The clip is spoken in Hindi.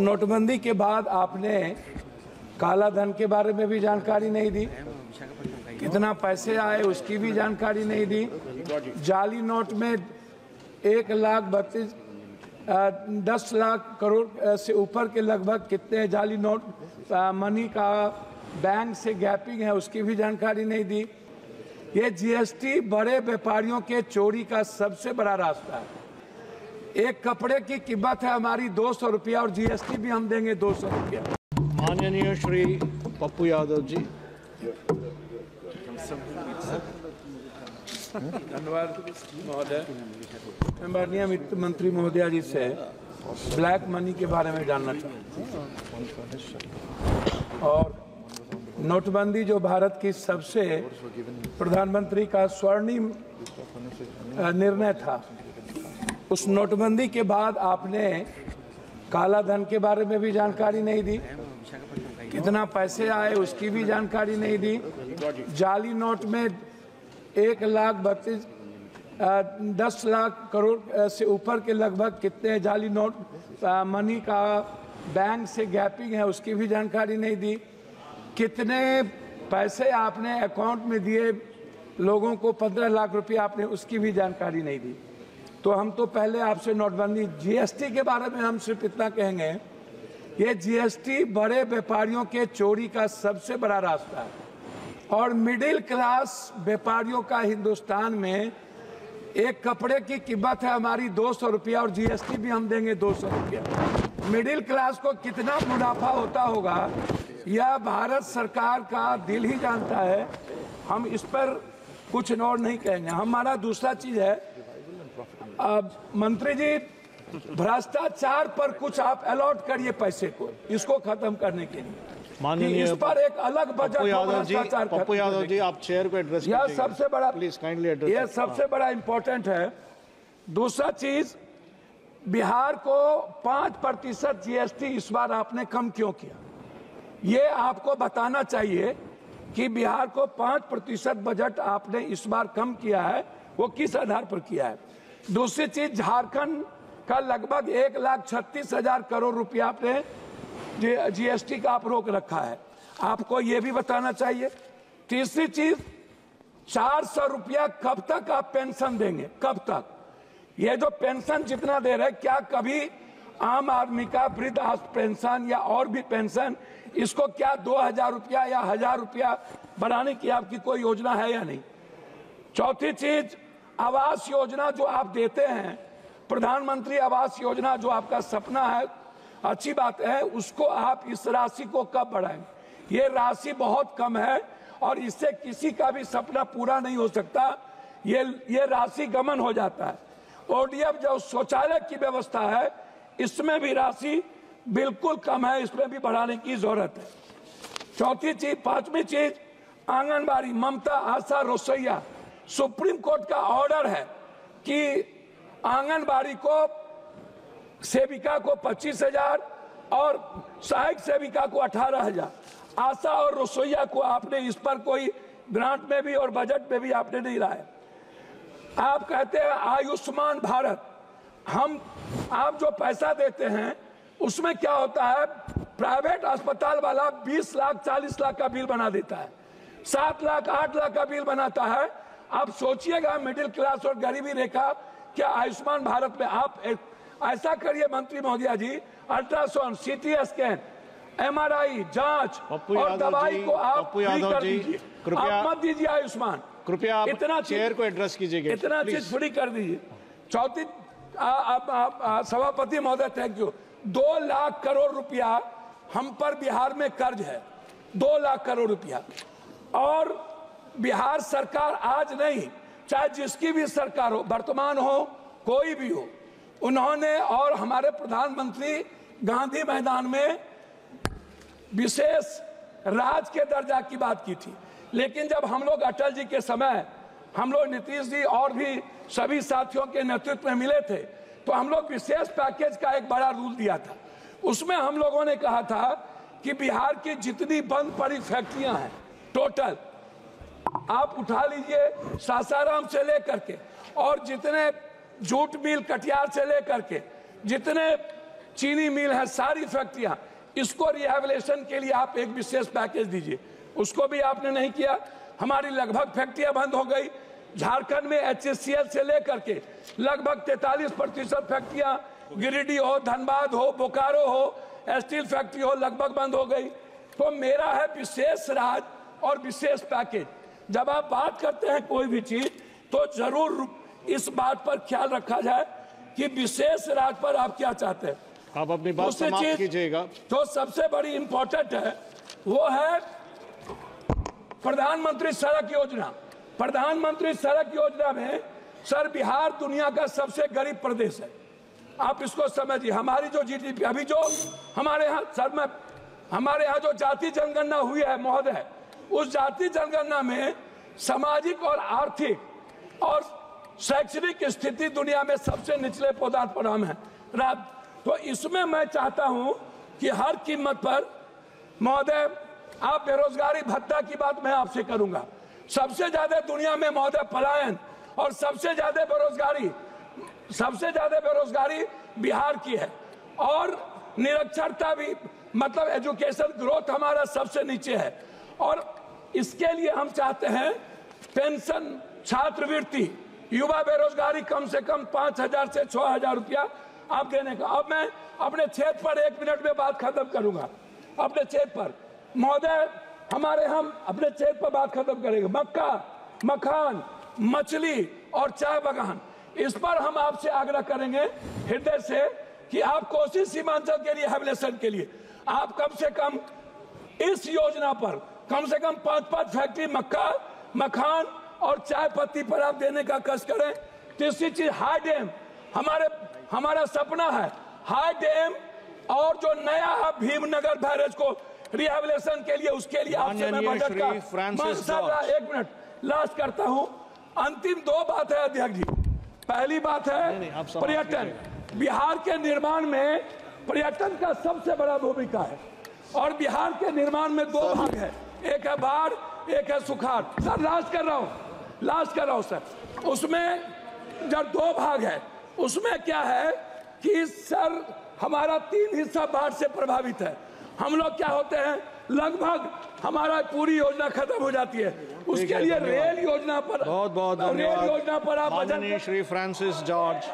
नोटबंदी के बाद आपने काला धन के बारे में भी जानकारी नहीं दी, कितना पैसे आए उसकी भी जानकारी नहीं दी। जाली नोट में 10 लाख करोड़ से ऊपर के लगभग कितने जाली नोट मनी का बैंक से गैपिंग है उसकी भी जानकारी नहीं दी। ये जीएसटी बड़े व्यापारियों के चोरी का सबसे बड़ा रास्ता है। एक कपड़े की कीमत है हमारी 200 रुपया और जीएसटी भी हम देंगे 200 रुपया। माननीय श्री पप्पू यादव जी। धन्यवाद महोदय। मैं माननीय वित्त मंत्री महोदया जी से ब्लैक मनी के बारे में जानना चाहता हूँ और नोटबंदी जो भारत की सबसे प्रधानमंत्री का स्वर्णिम निर्णय था, उस नोटबंदी के बाद आपने काला धन के बारे में भी जानकारी नहीं दी, कितना पैसे आए उसकी भी जानकारी नहीं दी। जाली नोट में 10 लाख करोड़ से ऊपर के लगभग कितने जाली नोट मनी का बैंक से गैपिंग है उसकी भी जानकारी नहीं दी। कितने पैसे आपने अकाउंट में दिए लोगों को, 15 लाख रुपया आपने, उसकी भी जानकारी नहीं दी। तो हम तो पहले आपसे नोटबंदी जीएसटी के बारे में हम सिर्फ इतना कहेंगे, ये जीएसटी बड़े व्यापारियों के चोरी का सबसे बड़ा रास्ता है और मिडिल क्लास व्यापारियों का हिंदुस्तान में एक कपड़े की कीमत है हमारी 200 रुपया और जीएसटी भी हम देंगे 200 रुपया। मिडिल क्लास को कितना मुनाफा होता होगा यह भारत सरकार का दिल ही जानता है। हम इस पर कुछ और नहीं कहेंगे। हमारा दूसरा चीज है, मंत्री जी, भ्रष्टाचार पर कुछ आप अलॉट करिए पैसे को, इसको खत्म करने के लिए। माननीय इस पर एक अलग बजट पप्पू यादव जी, आप चेयर को एड्रेस यह सबसे बड़ा, प्लीज काइंडली एड्रेस, यह सबसे बड़ा इंपॉर्टेंट है। दूसरा चीज, बिहार को 5% जीएसटी इस बार आपने कम क्यों किया, ये आपको बताना चाहिए कि बिहार को 5% बजट आपने इस बार कम किया है, वो किस आधार पर किया है। दूसरी चीज, झारखंड का लगभग 1,36,000 करोड़ रुपया आपने जीएसटी का आप रोक रखा है, आपको ये भी बताना चाहिए। तीसरी चीज, 400 रुपया कब तक आप पेंशन देंगे, कब तक? ये जो पेंशन जितना दे रहे, क्या कभी आम आदमी का वृद्ध पेंशन या और भी पेंशन, इसको क्या 2,000 रुपया या 1,000 रुपया बढ़ाने की आपकी कोई योजना है या नहीं? चौथी चीज, आवास योजना जो आप देते हैं, प्रधानमंत्री आवास योजना जो आपका सपना है, अच्छी बात है, उसको आप इस राशि को कब बढ़ाएंगे? ये राशि बहुत कम है और इससे किसी का भी सपना पूरा नहीं हो सकता, ये राशि गमन हो जाता है। ओडीएफ जो शौचालय की व्यवस्था है, इसमें भी राशि बिल्कुल कम है, इसमें भी बढ़ाने की जरूरत है। चौथी चीज, पांचवी चीज, आंगनबाड़ी, ममता, आशा, रसोईया, सुप्रीम कोर्ट का ऑर्डर है कि आंगनबाड़ी को सेविका को 25,000 और सहायक सेविका को 18,000, आशा और रसोईया को आपने इस पर कोई ग्रांट में भी और बजट में भी आपने नहीं लाया। आप कहते हैं आयुष्मान भारत, आप जो पैसा देते हैं उसमें क्या होता है, प्राइवेट अस्पताल वाला 20 लाख 40 लाख का बिल बना देता है, 7 लाख 8 लाख का बिल बनाता है। आप सोचिएगा मिडिल क्लास और गरीबी रेखा क्या आयुष्मान भारत में आप ऐसा करिए मंत्री महोदया जी, अल्ट्रासाउंड, सीटी स्कैन, एमआरआई जांच और दवाई को आप फ्री कर दीजिए, आप मत दीजिए आयुष्मान, कृपया इतना चेयर को एड्रेस कीजिएगा, इतना चीज फ्री कर दीजिए। चौथी, सभापति महोदय थैंक यू, 2 लाख करोड़ रुपया हम पर बिहार में कर्ज है, 2 लाख करोड़ रुपया, और बिहार सरकार आज नहीं, चाहे जिसकी भी सरकार हो, वर्तमान हो कोई भी हो, उन्होंने और हमारे प्रधानमंत्री गांधी मैदान में विशेष राज के दर्जा की बात की थी। लेकिन जब हम लोग अटल जी के समय, हम लोग नीतीश जी और भी सभी साथियों के नेतृत्व में मिले थे, तो हम लोग विशेष पैकेज का एक बड़ा रूल दिया था। उसमें हम लोगों ने कहा था कि बिहार की जितनी बंद पड़ी फैक्ट्रियां हैं टोटल आप उठा लीजिए, सासाराम से लेकर के और जितने जूट मिल कटिहार से लेकर के जितने चीनी मिल है, सारी फैक्ट्रियां, इसको रिहेबिलिटेशन के लिए आप एक विशेष पैकेज दीजिए। उसको भी आपने नहीं किया। हमारी लगभग फैक्ट्रियां बंद हो गई। झारखंड में HCL से लेकर के लगभग 43% फैक्ट्रियां, गिरिडीह हो, धनबाद हो, बोकारो हो, स्टील फैक्ट्री हो, लगभग बंद हो गई। तो मेरा है विशेष राज और विशेष पैकेज। जब आप बात करते हैं कोई भी चीज, तो जरूर इस बात पर ख्याल रखा जाए कि विशेष राज पर आप क्या चाहते हैं। आप अपनी बात समाप्त कीजिएगा। तो सबसे बड़ी इंपॉर्टेंट है वो है प्रधानमंत्री सड़क योजना। प्रधानमंत्री सड़क योजना में सर, बिहार दुनिया का सबसे गरीब प्रदेश है। आप इसको समझिए। हमारी जो GDP अभी जो हमारे यहाँ सर में हमारे यहाँ जो जाति जनगणना हुई है महोदय, उस जाति जनगणना में सामाजिक और आर्थिक और शैक्षणिक स्थिति दुनिया में सबसे निचले पदार्थ पर हम है। तो इसमें मैं चाहता हूं कि हर कीमत पर महोदय, आप बेरोजगारी भत्ता की बात मैं आपसे करूंगा। सबसे ज्यादा दुनिया में महोदय पलायन और सबसे ज्यादा बेरोजगारी बिहार की है, और निरक्षरता भी, मतलब एजुकेशन ग्रोथ हमारा सबसे नीचे है। और इसके लिए हम चाहते हैं पेंशन, छात्रवृत्ति, युवा बेरोजगारी कम से कम 5,000 से 6,000 रुपया आप देने का। अब मैं अपने क्षेत्र पर 1 मिनट में बात खत्म करूंगा। अपने क्षेत्र पर महोदय, हमारे हम अपने क्षेत्र पर बात खत्म करेंगे। मक्का, मखान, मछली और चाय बागान, इस पर हम आपसे आग्रह करेंगे हृदय से कि आप कोसी सीमांचल के रिहेबिलिटेशन के लिए आप कम से कम इस योजना पर कम से कम 5 फैक्ट्री मक्का, मखान और चाय पत्ती पर आप देने का कष्ट करें। तीसरी चीज हाई डैम, हमारा सपना है हाई डैम, और जो नया भीमनगर बैरेज को रिहेबिलिटेशन के लिए, उसके लिए आपसे मैं बजट का 1 मिनट लास्ट करता हूं। अंतिम 2 बात है अध्यक्ष जी। पहली बात है पर्यटन। बिहार के निर्माण में पर्यटन का सबसे बड़ा भूमिका है, और बिहार के निर्माण में 2 भाग है, एक है बाढ़, एक है सुखाड़। सर लास्ट कर रहा हूं सर। उसमें जब 2 भाग है, उसमें क्या है कि सर हमारा 3 हिस्सा बाढ़ से प्रभावित है। हम लोग क्या होते हैं, लगभग हमारा पूरी योजना खत्म हो जाती है। उसके लिए रेल योजना पर बहुत बहुत धन्यवाद। रेल योजना पर आप माननीय श्री फ्रांसिस जॉर्ज।